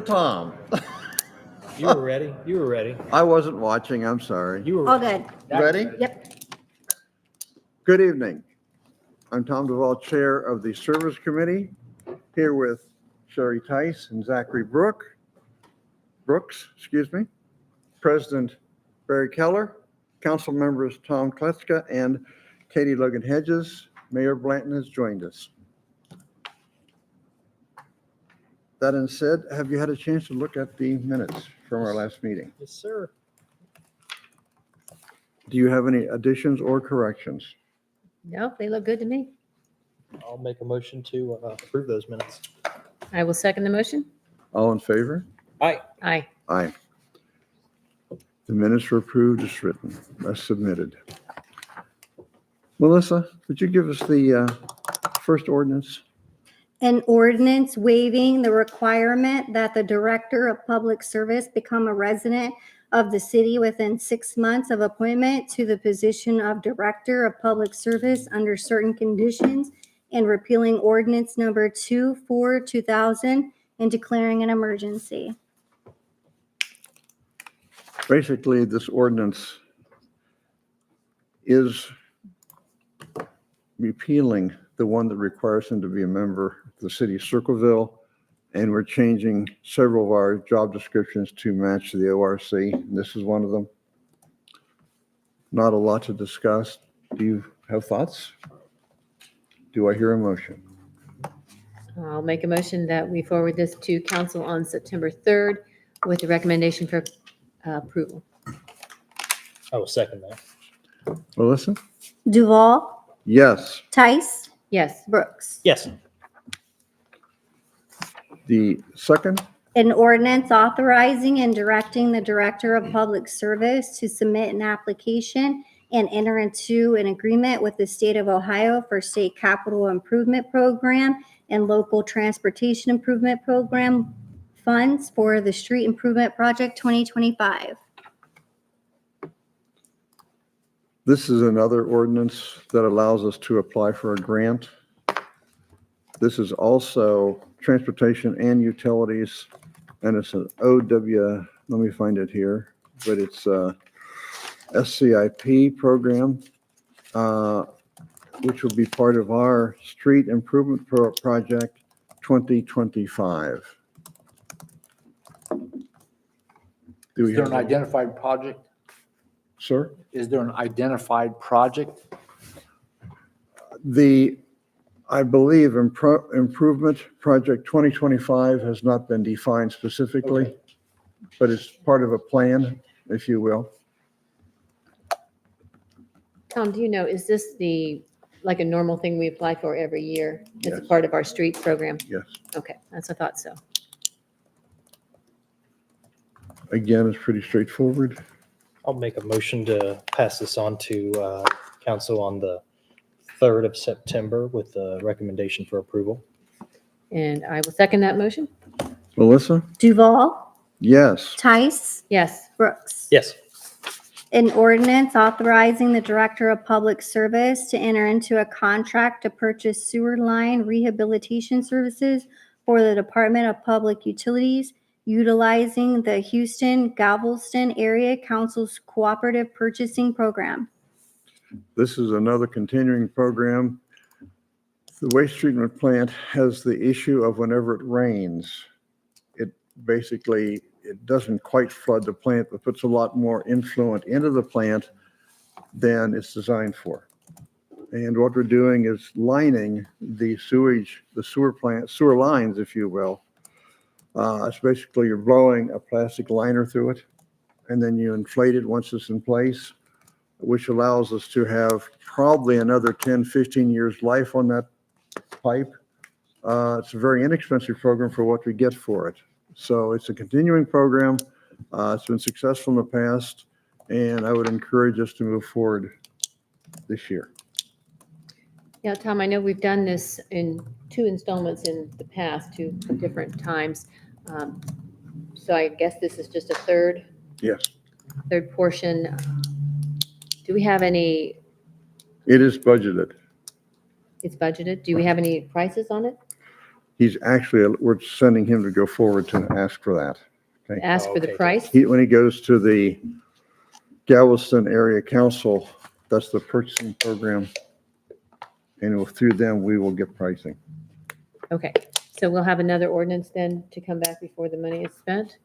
Tom. You were ready. You were ready. I wasn't watching, I'm sorry. You were All good. Ready? Yep. Good evening. I'm Tom Duvall, Chair of the Service Committee, here with Sherry Tice and Zachary Brooks, President Barry Keller, Council members Tom Kletzka and Katie Logan Hedges. Mayor Blanton has joined us. That being said, have you had a chance to look at the minutes from our last meeting? Yes, sir. Do you have any additions or corrections? No, they look good to me. I'll make a motion to approve those minutes. I will second the motion. All in favor? Aye. Aye. Aye. The minutes were approved as written, as submitted. Melissa, would you give us the first ordinance? An ordinance waiving the requirement that the Director of Public Service become a resident of the city within 6 months of appointment to the position of Director of Public Service under certain conditions, and repealing ordinance number 2/2000 and declaring an emergency. Basically, this ordinance is repealing the one that requires him to be a member of the city of Circleville, and we're changing several of our job descriptions to match the ORC. And this is one of them. Not a lot to discuss. Do you have thoughts? Do I hear a motion? I'll make a motion that we forward this to council on September 3rd with a recommendation for approval. I will second that. Melissa? Duval, Yes. Tice, Yes. Brooks. Yes. The second? An ordinance authorizing and directing the Director of Public Service to submit an application and enter into an agreement with the state of Ohio for state capital improvement program and local transportation improvement program funds for the Street Improvement Project 2025. This is another ordinance that allows us to apply for a grant. This is also transportation and utilities, and it's an OW, let me find it here, but it's a SCIP program, which will be part of our Street Improvement Project 2025. Do we Is there have an identified project? Sir? Is there an identified project? I believe Improvement Project 2025 has not been defined specifically, Okay. but it's part of a plan, if you will. Tom, do you know, is this like a normal thing we apply for every year as a Yes. part of our street program? Yes. Okay, that's, I thought so. Again, it's pretty straightforward. I'll make a motion to pass this on to council on the 3rd of September with a recommendation for approval. And I will second that motion. Melissa? Duval, Yes. Tice, Yes. Brooks. Yes. An ordinance authorizing the Director of Public Service to enter into a contract to purchase sewer line rehabilitation services for the Department of Public Utilities, utilizing the Houston-Galveston Area Council's Cooperative Purchasing Program. This is another continuing program. The waste treatment plant has the issue of whenever it rains, it doesn't quite flood the plant, but puts a lot more influent into the plant than it's designed for. And what we're doing is lining the sewer lines, if you will. It's basically you're blowing a plastic liner through it, and then you inflate it once it's in place, which allows us to have probably another 10, 15 years life on that pipe. It's a very inexpensive program for what we get for it. So it's a continuing program. It's been successful in the past, and I would encourage us to move forward this year. Yeah, Tom, I know we've done this in 2 installments in the past, 2 different times. So I guess this is just a third Yes, portion. Do we have any, it is budgeted. it's budgeted, do we have any prices on it? He's actually, we're sending him to go forward to ask for that. Ask for the Okay. price? When he goes to the Galveston Area Council, that's the purchasing program. And through them, we will get pricing. Okay, so we'll have another ordinance then to come back before the money is spent?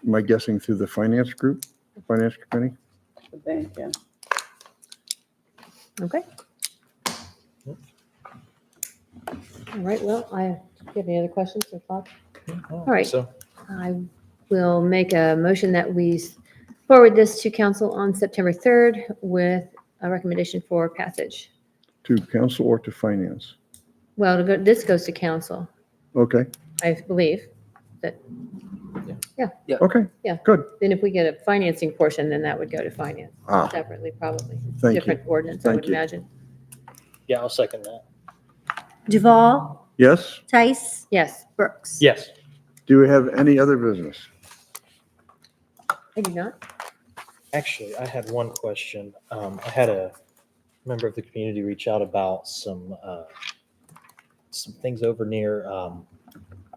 Am I guessing through the finance group, finance committee? The bank, yeah. Okay. All right, well, do you have any other questions or thoughts? All right. So, I will make a motion that we forward this to council on September 3rd with a recommendation for passage. To council or to finance? Well, this goes to council, Okay, I believe. okay. Yeah. Good. Then if we get a financing portion, then that would go to finance Ah, separately, probably. thank you. Different ordinance, I Thank would you. imagine. yeah, I'll second that. Duval, Yes? Tice, Yes, Brooks. Yes. Do we have any other business? I do not. Actually, I had one question. I had a member of the community reach out about some things over near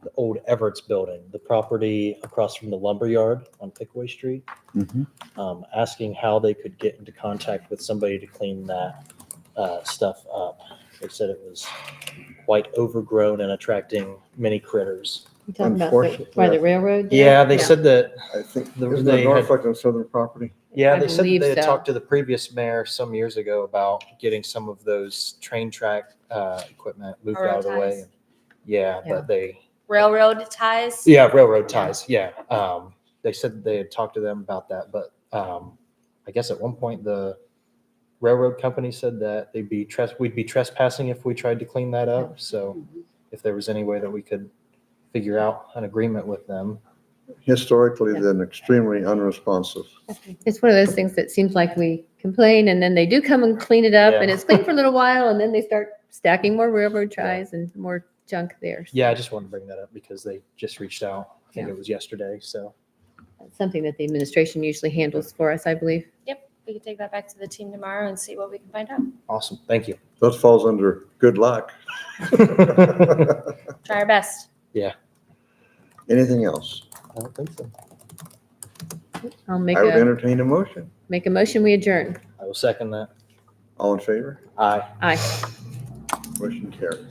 the old Everett's building, the property across from the lumber yard on Pickaway Street, Mhm. asking how they could get into contact with somebody to clean that stuff up. They said it was quite overgrown and attracting many critters. You talking about Unfortunately, by the railroad? there? Yeah, they said that I think, The- isn't they that had- Norfolk and Southern property? Yeah, I they said believe they had so. talked to the previous mayor some years ago about getting some of those train track equipment moved out of the way. Railroad ties. Yeah, Yeah. but they, Railroad ties. yeah, railroad ties, yeah. They said they had talked to them about that, but I guess at one point the railroad company said that we'd be trespassing if we tried to clean that up. So if there was any way that we could figure out an agreement with them. Historically, Yeah. then extremely unresponsive. It's one of those things that seems like we complain and then they do come and clean it up and Yeah. it's clean for a little while and then they start stacking more railroad ties and more junk there. So Yeah, I just wanted to bring that up because they just reached out. I think Yeah. it was yesterday, so. that's something that the administration usually handles for us, I believe. Yep, we can take that back to the team tomorrow and see what we can find out. Awesome, thank you. That falls under good luck. Try our best. Anything else? I don't think so. I'll make I would a entertain a motion. motion, we adjourn. I will second that. All in favor? Aye. Aye. Motion carries.